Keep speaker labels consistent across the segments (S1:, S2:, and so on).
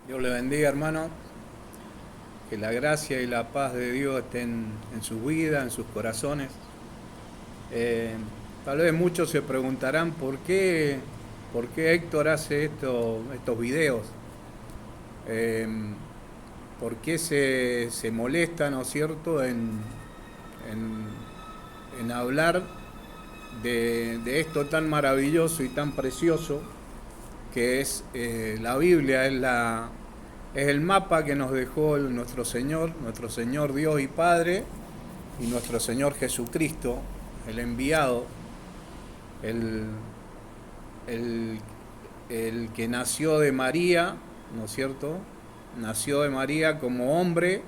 S1: Dios le bendiga, hermano. Que la gracia y la paz de Dios estén en su vida, en sus corazones. Eh, Tal vez muchos se preguntarán por qué Héctor hace estos videos. Eh, ¿Por qué se molesta, ¿no es cierto?, en hablar de esto tan maravilloso y tan precioso que es la Biblia, es el mapa que nos dejó nuestro Señor Dios y Padre, y nuestro Señor Jesucristo, el enviado, el, el, el que nació de María, ¿no es cierto? Nació de María como hombre,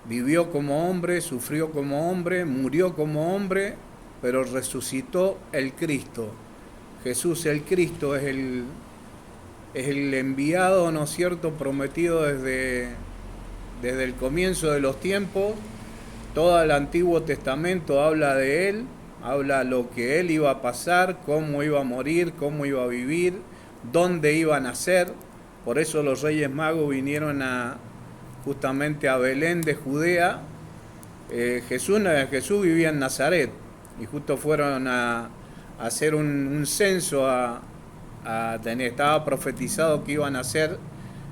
S1: vivió como hombre, sufrió como hombre, murió como hombre, pero resucitó el Cristo. Jesús el Cristo es el enviado, ¿no es cierto?, prometido desde el comienzo de los tiempos. Todo el Antiguo Testamento habla de él, habla lo que él iba a pasar, cómo iba a morir, cómo iba a vivir, dónde iba a nacer. Por eso los Reyes Magos vinieron justamente a Belén de Judea. Jesús vivía en Nazaret y justo fueron a hacer un censo estaba profetizado que iban a nacer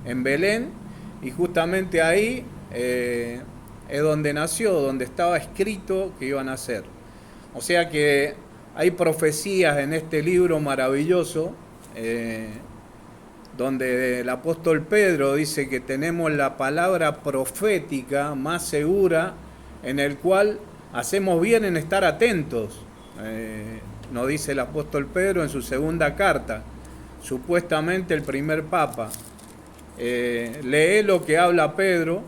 S1: en Belén, y justamente ahí es donde nació, donde estaba escrito que iban a nacer. O sea que hay profecías en este libro maravilloso, donde el apóstol Pedro dice que tenemos la palabra profética más segura, en el cual hacemos bien en estar atentos. Nos dice el apóstol Pedro en su segunda carta, supuestamente el primer papa. Lee lo que habla Pedro,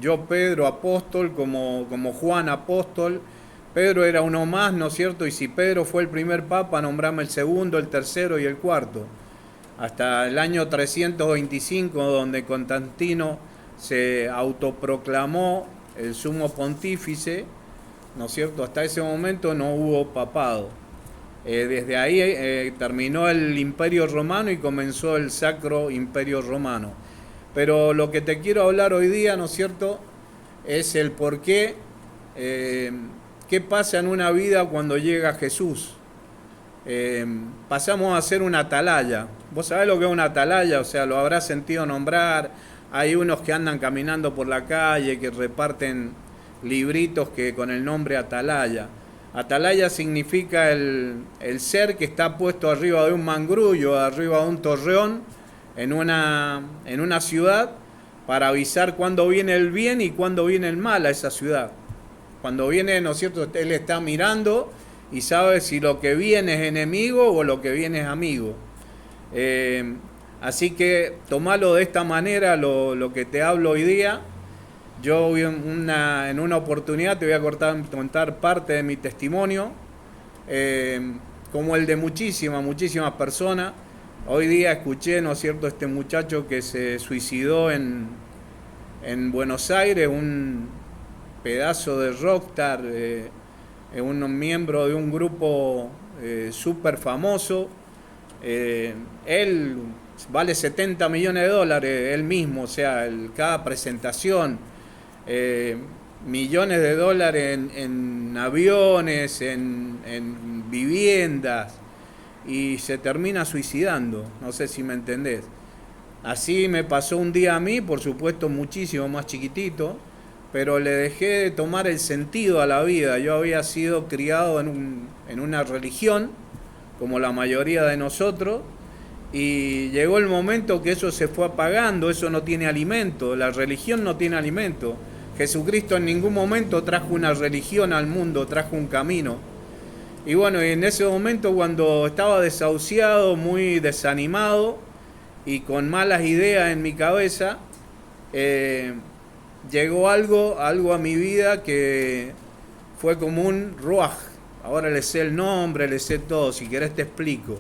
S1: yo Pedro apóstol, como Juan apóstol. Pedro era uno más, ¿no es cierto? Y si Pedro fue el primer papa, nombrame el segundo, el tercero y el cuarto. Hasta el año 325, donde Constantino se autoproclamó el sumo pontífice, ¿no es cierto? Hasta ese momento no hubo papado. Desde ahí terminó el Imperio Romano y comenzó el Sacro Imperio Romano. Pero lo que te quiero hablar hoy día, ¿no es cierto?, es el por qué, qué pasa en una vida cuando llega Jesús. Pasamos a ser una atalaya. ¿Vos sabés lo que es una atalaya? O sea, lo habrás sentido nombrar. Hay unos que andan caminando por la calle, que reparten libritos que con el nombre atalaya. Atalaya significa el ser que está puesto arriba de un mangrullo, arriba de un torreón, en una ciudad, para avisar cuándo viene el bien y cuándo viene el mal a esa ciudad. Cuando viene, ¿no es cierto?, él está mirando y sabe si lo que viene es enemigo o lo que viene es amigo. Así que tomalo de esta manera, lo que te hablo hoy día. Yo en una oportunidad te voy a contar parte de mi testimonio, como el de muchísimas personas. Hoy día escuché, ¿no es cierto?, este muchacho que se suicidó en Buenos Aires, un pedazo de rockstar, un miembro de un grupo súper famoso. Él vale 70 millones de dólares, él mismo, o sea, cada presentación, millones de dólares en aviones, en viviendas, y se termina suicidando, no sé si me entendés. Así me pasó un día a mí, por supuesto muchísimo más chiquitito, pero le dejé de tomar el sentido a la vida. Yo había sido criado en una religión, como la mayoría de nosotros, y llegó el momento que eso se fue apagando, eso no tiene alimento, la religión no tiene alimento. Jesucristo en ningún momento trajo una religión al mundo, trajo un camino. Y bueno, en ese momento, cuando estaba desahuciado, muy desanimado y con malas ideas en mi cabeza, llegó algo a mi vida que fue como un ruaj. Ahora le sé el nombre, le sé todo, si querés te explico.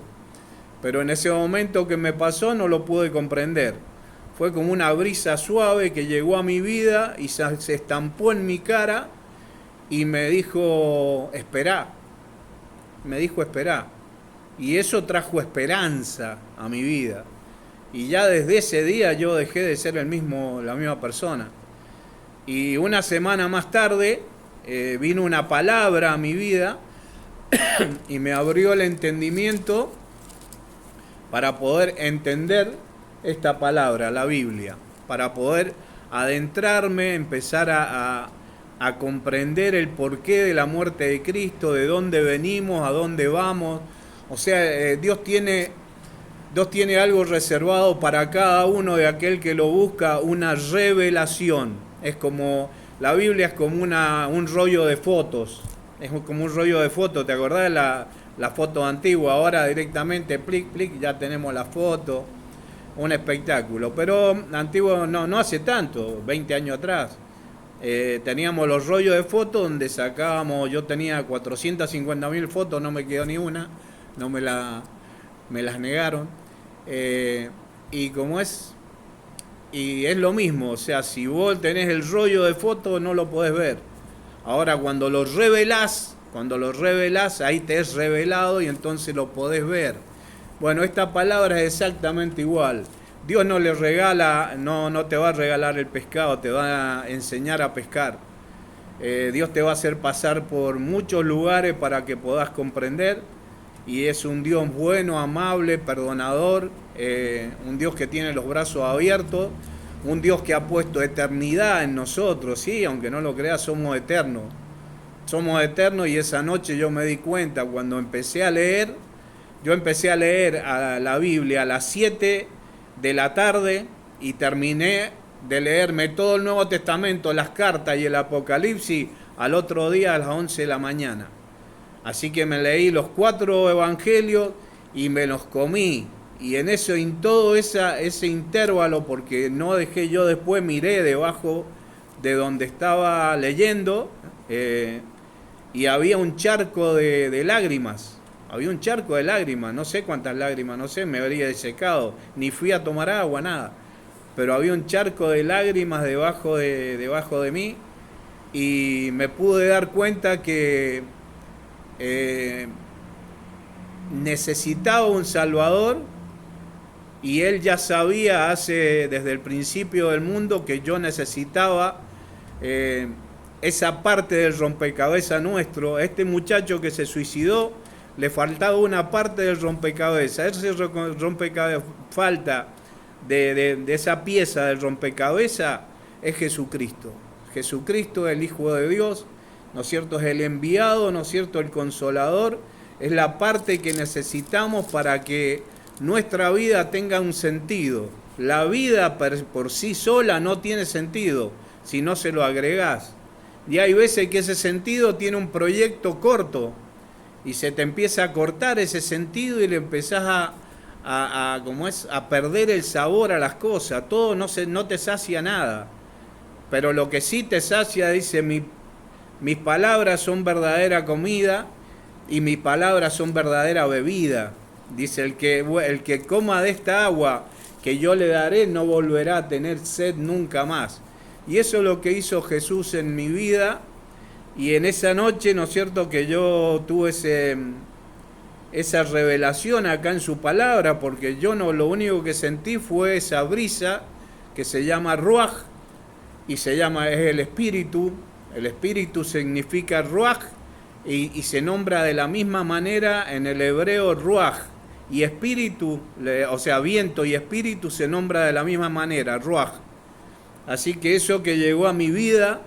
S1: Pero en ese momento que me pasó no lo pude comprender. Fue como una brisa suave que llegó a mi vida y se estampó en mi cara y me dijo, esperá. Me dijo, esperá. Y eso trajo esperanza a mi vida. Y ya desde ese día yo dejé de ser la misma persona. Y una semana más tarde vino una palabra a mi vida y me abrió el entendimiento para poder entender esta palabra, la Biblia, para poder adentrarme, empezar a comprender el porqué de la muerte de Cristo, de dónde venimos, a dónde vamos. O sea, Dios tiene algo reservado para cada uno de aquel que lo busca, una revelación. Es como, la Biblia es como un rollo de fotos, es como un rollo de fotos, ¿te acordás de la foto antigua? Ahora directamente, plic, plic, ya tenemos la foto, un espectáculo. Pero antiguo no hace tanto, 20 años atrás. Teníamos los rollos de fotos donde sacábamos, yo tenía 450.000 fotos, no me quedó ni una, me las negaron. Y como es lo mismo, o sea, si vos tenés el rollo de fotos no lo podés ver. Ahora cuando lo revelás, ahí te es revelado y entonces lo podés ver. Bueno, esta palabra es exactamente igual. Dios no le regala, no te va a regalar el pescado, te va a enseñar a pescar. Dios te va a hacer pasar por muchos lugares para que puedas comprender. Y es un Dios bueno, amable, perdonador, un Dios que tiene los brazos abiertos, un Dios que ha puesto eternidad en nosotros, sí, aunque no lo creas, somos eternos. Somos eternos y esa noche yo me di cuenta cuando empecé a leer a la Biblia a las 7 de la tarde y terminé de leerme todo el Nuevo Testamento, las cartas y el Apocalipsis al otro día a las 11 de la mañana. Así que me leí los 4 evangelios y me los comí. Y en eso, en todo ese intervalo, porque no dejé, yo después miré debajo de donde estaba leyendo y había un charco de lágrimas. Había un charco de lágrimas, no sé cuántas lágrimas, no sé, me habría desecado. Ni fui a tomar agua, nada. Pero había un charco de lágrimas debajo de mí y me pude dar cuenta que necesitaba un Salvador y Él ya sabía desde el principio del mundo que yo necesitaba esa parte del rompecabezas nuestro. A este muchacho que se suicidó le faltaba una parte del rompecabezas. Ese rompecabezas falta de esa pieza del rompecabezas es Jesucristo. Jesucristo, el Hijo de Dios, ¿no es cierto? Es el enviado, ¿no es cierto? El consolador, es la parte que necesitamos para que nuestra vida tenga un sentido. La vida por sí sola no tiene sentido si no se lo agregás. Y hay veces que ese sentido tiene un proyecto corto y se te empieza a cortar ese sentido y le empezás a perder el sabor a las cosas. Todo no te sacia nada. Pero lo que sí te sacia, dice, mis palabras son verdadera comida y mis palabras son verdadera bebida. Dice, el que coma de esta agua que yo le daré no volverá a tener sed nunca más. Y eso es lo que hizo Jesús en mi vida. Y en esa noche, ¿no es cierto?, que yo tuve esa revelación acá en su palabra, porque yo lo único que sentí fue esa brisa que se llama Ruach, y es el espíritu. El espíritu significa Ruach, y se nombra de la misma manera en el hebreo Ruach, y espíritu, o sea, viento y espíritu se nombra de la misma manera, Ruach. Así que eso que llegó a mi vida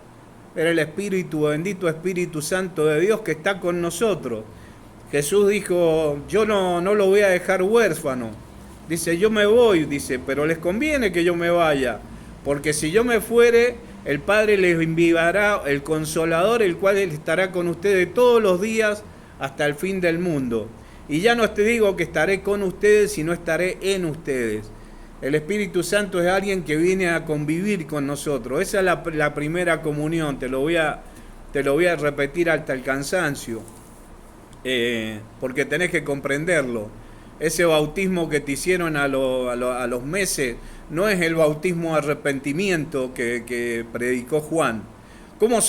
S1: era el Espíritu, bendito Espíritu Santo de Dios que está con nosotros. Jesús dijo, yo no lo voy a dejar huérfano. Dice, yo me voy, dice, pero les conviene que yo me vaya, porque si yo me fuere, el Padre les enviará el Consolador, el cual estará con ustedes todos los días hasta el fin del mundo. Y ya no te digo que estaré con ustedes, sino estaré en ustedes. El Espíritu Santo es alguien que viene a convivir con nosotros. Esa es la primera comunión, te lo voy a repetir hasta el cansancio, porque tenés que comprenderlo. Ese bautismo que te hicieron a los meses no es el bautismo de arrepentimiento que predicó Juan. cómo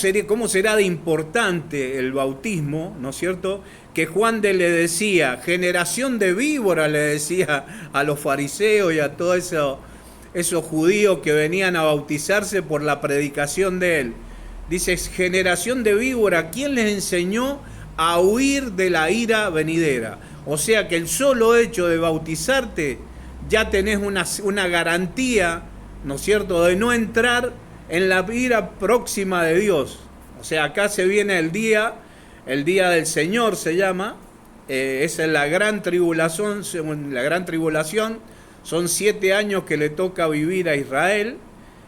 S1: será de importante el bautismo, ¿no es cierto? Que Juan le decía, generación de víboras, le decía a los fariseos y a todos esos judíos que venían a bautizarse por la predicación de él. Dice, generación de víbora, ¿quién les enseñó a huir de la ira venidera? O sea que el solo hecho de bautizarte ya tenés una garantía, ¿no es cierto?, de no entrar en la ira próxima de Dios. O sea, acá se viene el día del Señor se llama, esa es la gran tribulación, son 7 años que le toca vivir a Israel,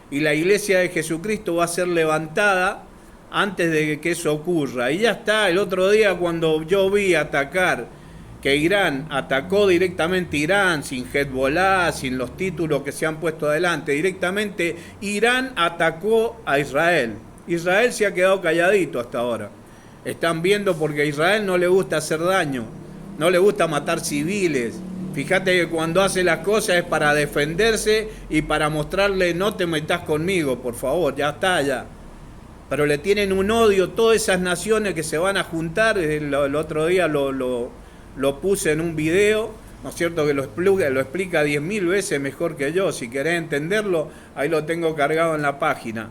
S1: y la iglesia de Jesucristo va a ser levantada antes de que eso ocurra. Y ya está, el otro día cuando yo vi atacar, que Irán atacó directamente Irán, sin Hezbollah, sin los títulos que se han puesto adelante, directamente Irán atacó a Israel. Israel se ha quedado calladito hasta ahora. Están viendo porque a Israel no le gusta hacer daño, no le gusta matar civiles. Fíjate que cuando hace las cosas es para defenderse y para mostrarle no te metas conmigo, por favor, ya está, ya. Pero le tienen un odio todas esas naciones que se van a juntar. El otro día lo puse en un video, ¿no es cierto?, que lo explica 10.000 veces mejor que yo. Si querés entenderlo, ahí lo tengo cargado en la página.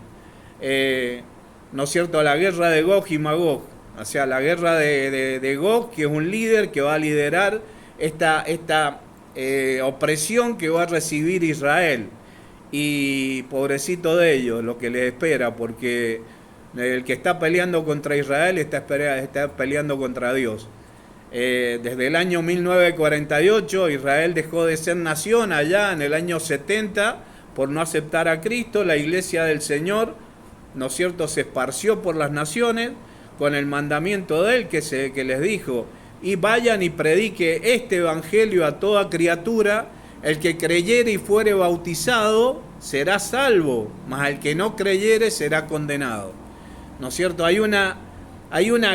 S1: ¿No es cierto?, la guerra de Gog y Magog. O sea, la guerra de Gog, que es un líder que va a liderar esta opresión que va a recibir Israel. Y pobrecito de ellos, lo que les espera, porque el que está peleando contra Israel está peleando contra Dios. Desde el año 1948 Israel dejó de ser nación. Allá en el año 70, por no aceptar a Cristo, la iglesia del Señor, ¿no es cierto?, se esparció por las naciones con el mandamiento de él que les dijo: y vayan y predique este evangelio a toda criatura, el que creyere y fuere bautizado será salvo, mas el que no creyere será condenado. ¿No es cierto? Hay una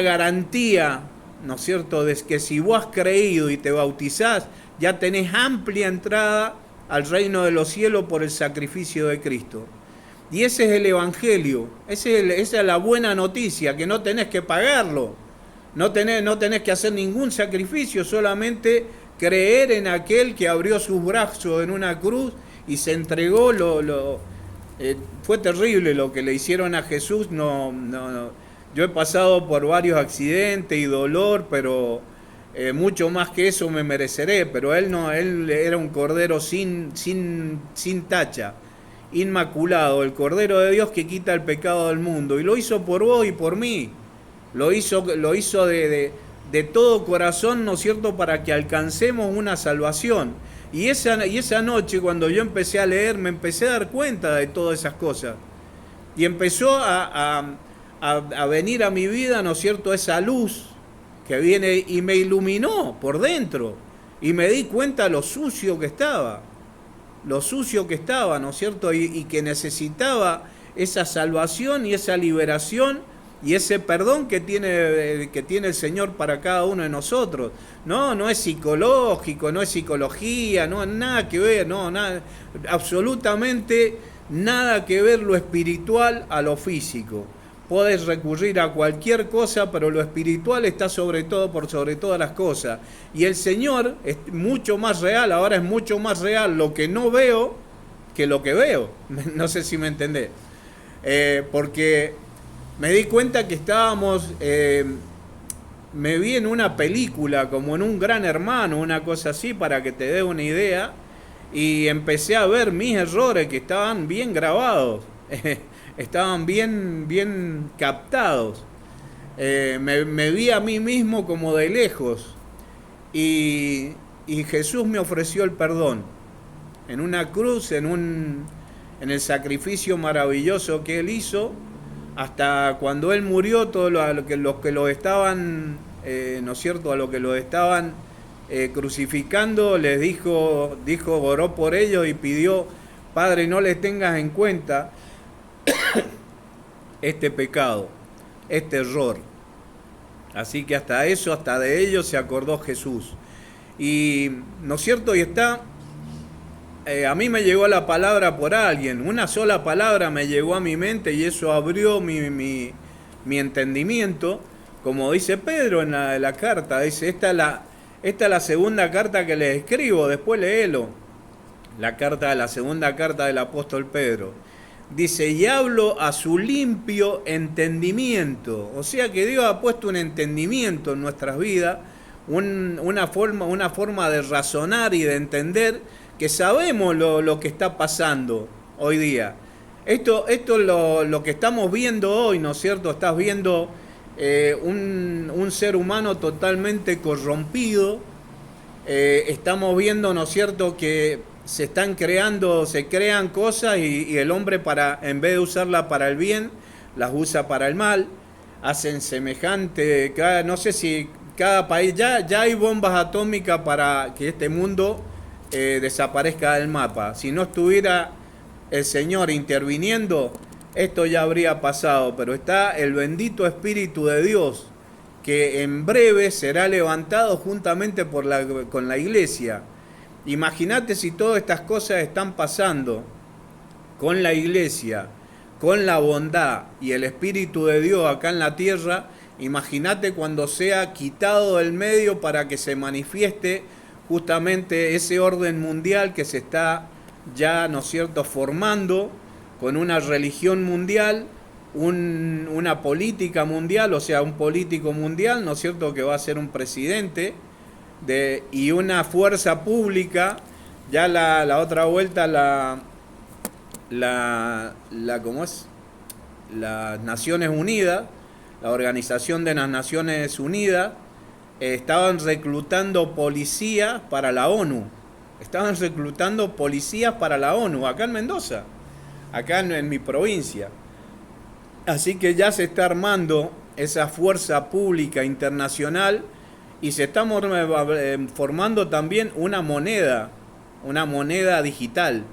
S1: garantía, ¿no es cierto?, de que si vos has creído y te bautizás, ya tenés amplia entrada al reino de los cielos por el sacrificio de Cristo. Y ese es el evangelio, esa es la buena noticia, que no tenés que pagarlo, no tenés que hacer ningún sacrificio, solamente creer en aquel que abrió sus brazos en una cruz y se entregó. Fue terrible lo que le hicieron a Jesús. Yo he pasado por varios accidentes y dolor, pero mucho más que eso me mereceré. Pero él era un cordero sin tacha, inmaculado, el Cordero de Dios que quita el pecado del mundo, y lo hizo por vos y por mí. Lo hizo de todo corazón, ¿no es cierto?, para que alcancemos una salvación. Y esa noche, cuando yo empecé a leer, me empecé a dar cuenta de todas esas cosas. Y empezó a venir a mi vida, ¿no es cierto?, esa luz que viene y me iluminó por dentro. Y me di cuenta lo sucio que estaba, ¿no es cierto?, y que necesitaba esa salvación y esa liberación y ese perdón que tiene el Señor para cada uno de nosotros. No es psicológico, no es psicología, no nada que ver, nada, absolutamente nada que ver lo espiritual a lo físico. Podés recurrir a cualquier cosa, pero lo espiritual está sobre todas las cosas. Y el Señor es mucho más real, ahora es mucho más real lo que no veo que lo que veo. No sé si me entendés. Porque me di cuenta que me vi en una película, como en un Gran Hermano, una cosa así, para que te dé una idea, y empecé a ver mis errores que estaban bien grabados, estaban bien captados. Me vi a mí mismo como de lejos, y Jesús me ofreció el perdón en una cruz, en el sacrificio maravilloso que Él hizo. Hasta cuando Él murió, todos los que lo estaban, ¿no es cierto?, a los que lo estaban crucificando, les dijo, oró por ellos y pidió: Padre, no les tengas en cuenta este pecado, este error. Así que hasta de ellos se acordó Jesús. Y, ¿no es cierto?, y está a mí me llegó la palabra por alguien, una sola palabra me llegó a mi mente y eso abrió mi entendimiento, como dice Pedro en la carta, dice, esta es la segunda carta que les escribo, después léelo, la segunda carta del apóstol Pedro. Dice, y hablo a su limpio entendimiento. O sea que Dios ha puesto un entendimiento en nuestras vidas, una forma de razonar y de entender que sabemos lo que está pasando hoy día. Esto es lo que estamos viendo hoy, ¿no es cierto? Estás viendo un ser humano totalmente corrompido. Estamos viendo, ¿no es cierto?, que se crean cosas y el hombre en vez de usarlas para el bien, las usa para el mal. Hacen semejante, no sé si cada país, ya hay bombas atómicas para que este mundo desaparezca del mapa. Si no estuviera el Señor interviniendo, esto ya habría pasado, pero está el bendito Espíritu de Dios, que en breve será levantado juntamente con la iglesia. Imagínate si todas estas cosas están pasando con la iglesia, con la bondad y el Espíritu de Dios acá en la tierra. Imagínate cuando sea quitado del medio para que se manifieste justamente ese orden mundial que se está ya, ¿no es cierto?, formando, con una religión mundial, una política mundial, o sea, un político mundial, ¿no es cierto?, que va a ser un presidente, y una fuerza pública. Ya la otra vuelta, ¿cómo es? Las Naciones Unidas, la Organización de las Naciones Unidas, estaban reclutando policías para la ONU. Estaban reclutando policías para la ONU, acá en Mendoza, acá en mi provincia. Así que ya se está armando esa fuerza pública internacional y se está formando también una moneda digital.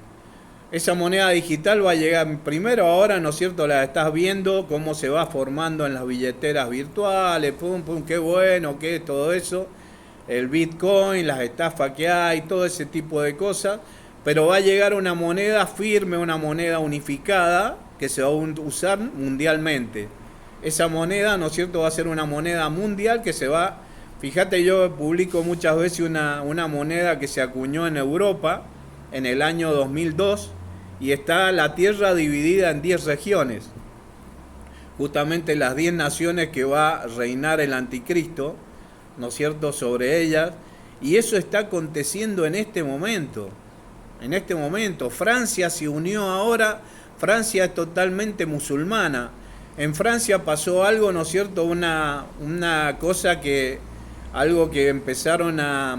S1: Esa moneda digital va a llegar primero ahora, ¿no es cierto? La estás viendo cómo se va formando en las billeteras virtuales, pum, pum, qué bueno, qué todo eso. El Bitcoin, las estafas que hay, todo ese tipo de cosas. Pero va a llegar una moneda firme, una moneda unificada que se va a usar mundialmente. Esa moneda, ¿no es cierto?, va a ser una moneda mundial que se va... Fíjate, yo publico muchas veces una moneda que se acuñó en Europa en el año 2002 y está la tierra dividida en 10 regiones. Justamente las 10 naciones que va a reinar el anticristo, ¿no es cierto?, sobre ellas. Y eso está aconteciendo en este momento. En este momento. Francia se unió ahora. Francia es totalmente musulmana. En Francia pasó algo, ¿no es cierto?, una cosa algo que empezaron a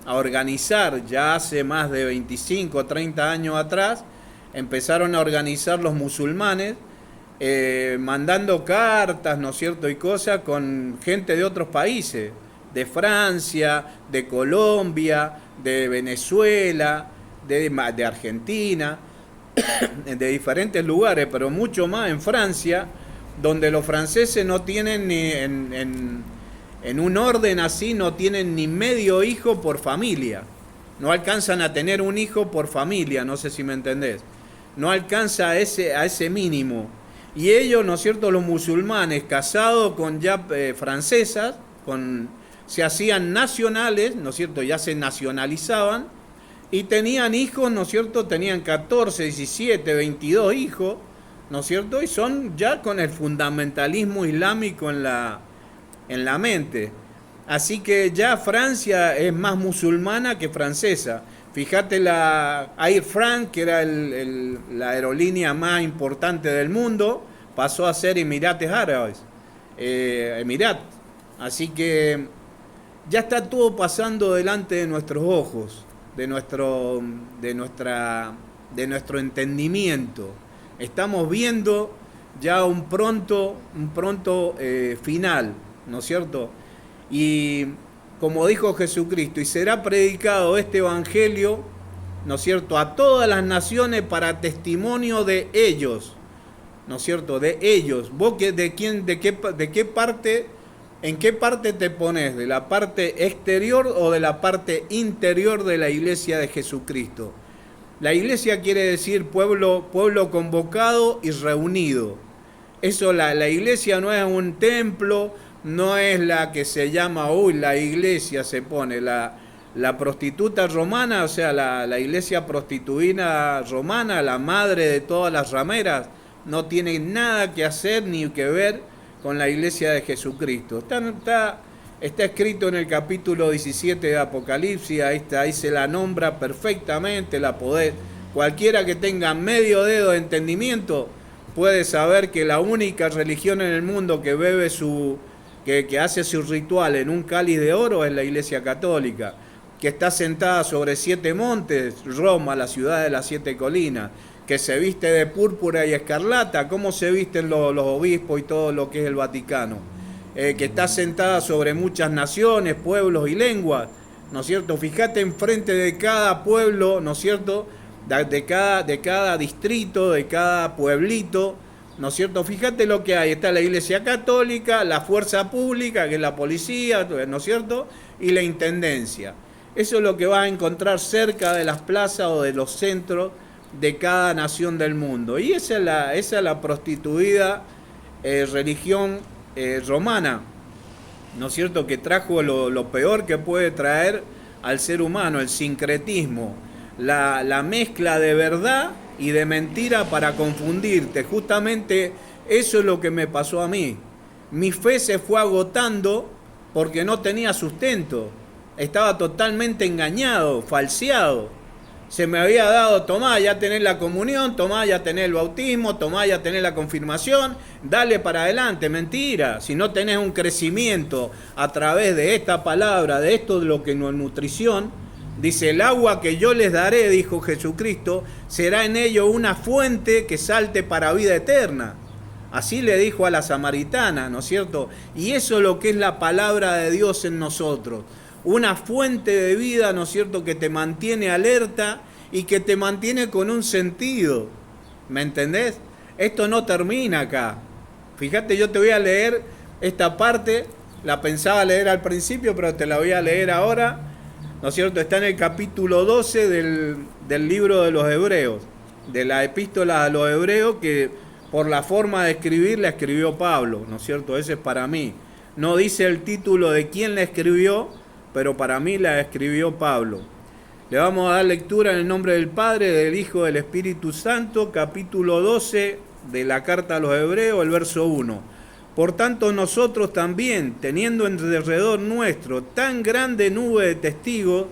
S1: organizar ya hace más de 25 o 30 años atrás. Empezaron a organizar los musulmanes, mandando cartas, ¿no es cierto?, y cosas con gente de otros países, de Francia, de Colombia, de Venezuela, de Argentina, de diferentes lugares, pero mucho más en Francia, donde los franceses no tienen ni en un orden así, no tienen ni medio hijo por familia. No alcanzan a tener un hijo por familia, no sé si me entendés. No alcanza a ese mínimo. Y ellos, ¿no es cierto?, los musulmanes casados con ya francesas, se hacían nacionales, ¿no es cierto?, ya se nacionalizaban y tenían hijos, ¿no es cierto?, tenían 14, 17, 22 hijos, ¿no es cierto?, y son ya con el fundamentalismo islámico en la mente. Así que ya Francia es más musulmana que francesa. Fíjate la Air France, que era la aerolínea más importante del mundo, pasó a ser Emirates Árabes. Así que ya está todo pasando delante de nuestros ojos, de nuestro entendimiento. Estamos viendo ya un pronto final, ¿no es cierto? Y como dijo Jesucristo, y será predicado este evangelio, ¿no es cierto?, a todas las naciones para testimonio de ellos, ¿no es cierto?, de ellos. ¿Vos de qué parte ¿En qué parte te pones? ¿De la parte exterior o de la parte interior de la iglesia de Jesucristo? La iglesia quiere decir pueblo, pueblo convocado y reunido. Eso, la iglesia no es un templo, no es la que se llama, uy, la iglesia se pone, la prostituta romana, o sea, la iglesia prostituida romana, la madre de todas las rameras, no tiene nada que hacer ni que ver con la iglesia de Jesucristo. Está escrito en el capítulo 17 de Apocalipsis, ahí se la nombra perfectamente, cualquiera que tenga medio dedo de entendimiento puede saber que la única religión en el mundo que bebe que hace su ritual en un cáliz de oro es la Iglesia Católica, que está sentada sobre 7 montes, Roma, la ciudad de las 7 colinas, que se viste de púrpura y escarlata, como se visten los obispos y todo lo que es el Vaticano, que está sentada sobre muchas naciones, pueblos y lenguas, ¿no es cierto? Fíjate enfrente de cada pueblo, ¿no es cierto?, de cada distrito, de cada pueblito, ¿no es cierto? Fíjate lo que hay. Está la Iglesia Católica, la fuerza pública, que es la policía, ¿no es cierto?, y la intendencia. Eso es lo que vas a encontrar cerca de las plazas o de los centros de cada nación del mundo. Y esa es la prostituida religión romana, ¿no es cierto?, que trajo lo peor que puede traer al ser humano, el sincretismo. La mezcla de verdad y de mentira para confundirte. Justamente eso es lo que me pasó a mí. Mi fe se fue agotando porque no tenía sustento. Estaba totalmente engañado, falseado. Se me había dado, tomá, ya tenés la comunión, tomá, ya tenés el bautismo, tomá, ya tenés la confirmación, dale para adelante. Mentira, si no tenés un crecimiento a través de esta palabra, de esto de lo que no es nutrición. Dice, el agua que yo les daré, dijo Jesucristo, será en ello una fuente que salte para vida eterna. Así le dijo a la samaritana, ¿no es cierto? Y eso es lo que es la palabra de Dios en nosotros. Una fuente de vida, ¿no es cierto?, que te mantiene alerta y que te mantiene con un sentido. ¿Me entendés? Esto no termina acá. Fíjate, yo te voy a leer esta parte, la pensaba leer al principio, pero te la voy a leer ahora. ¿No es cierto? Está en el capítulo 12 del libro de los Hebreos, de la epístola a los Hebreos, que por la forma de escribir la escribió Pablo, ¿no es cierto? Ese es para mí. No dice el título de quién la escribió, pero para mí la escribió Pablo. Le vamos a dar lectura en el nombre del Padre, del Hijo, del Espíritu Santo, capítulo 12 de la carta a los Hebreos, el verso 1. Por tanto, nosotros también, teniendo en derredor nuestro tan grande nube de testigos,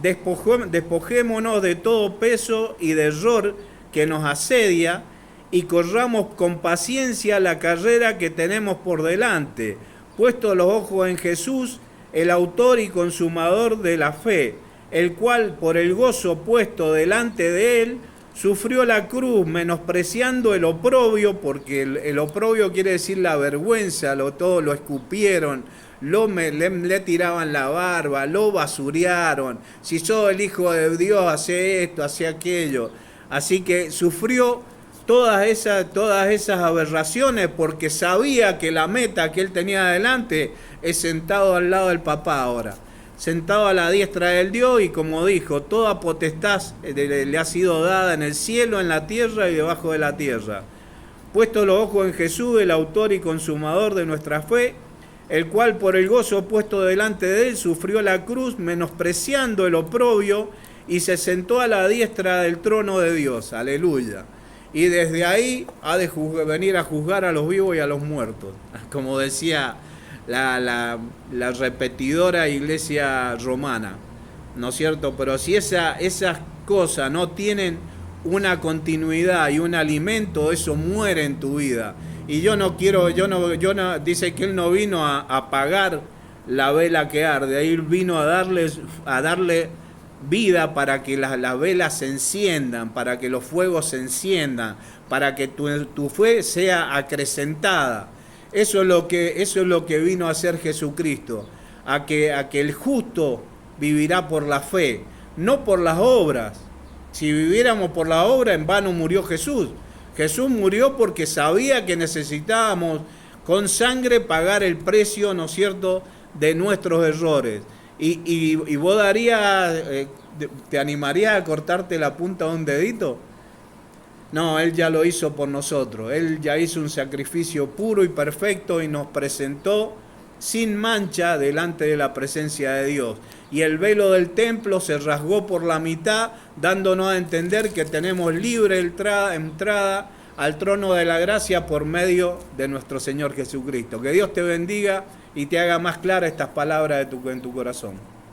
S1: despojémonos de todo peso y de error que nos asedia y corramos con paciencia la carrera que tenemos por delante, puestos los ojos en Jesús, el autor y consumador de la fe, el cual, por el gozo puesto delante de él, sufrió la cruz, menospreciando el oprobio, porque el oprobio quiere decir la vergüenza, todo lo escupieron, le tiraban la barba, lo basurearon. Si sos el Hijo de Dios, hace esto, hace aquello. Así que sufrió todas esas aberraciones porque sabía que la meta que él tenía adelante es sentado al lado del Papá ahora. Sentado a la diestra del Dios, y como dijo, toda potestad le ha sido dada en el cielo, en la tierra y debajo de la tierra. Puesto los ojos en Jesús, el autor y consumador de nuestra fe, el cual por el gozo puesto delante de él sufrió la cruz, menospreciando el oprobio, y se sentó a la diestra del trono de Dios. Aleluya. Y desde ahí ha de venir a juzgar a los vivos y a los muertos, como decía la repetidora iglesia romana, ¿no es cierto? Pero si esas cosas no tienen una continuidad y un alimento, eso muere en tu vida. Y dice que él no vino a apagar la vela que arde, él vino a darle vida para que las velas se enciendan, para que los fuegos se enciendan, para que tu fe sea acrecentada. Eso es lo que vino a hacer Jesucristo, a que el justo vivirá por la fe, no por las obras. Si viviéramos por la obra, en vano murió Jesús. Jesús murió porque sabía que necesitábamos con sangre pagar el precio, ¿no es cierto?, de nuestros errores. Y vos darías, te animarías a cortarte la punta de un dedito. No, Él ya lo hizo por nosotros. Él ya hizo un sacrificio puro y perfecto y nos presentó sin mancha delante de la presencia de Dios. Y el velo del templo se rasgó por la mitad, dándonos a entender que tenemos libre entrada al trono de la gracia por medio de nuestro Señor Jesucristo. Que Dios te bendiga y te haga más claras estas palabras en tu corazón.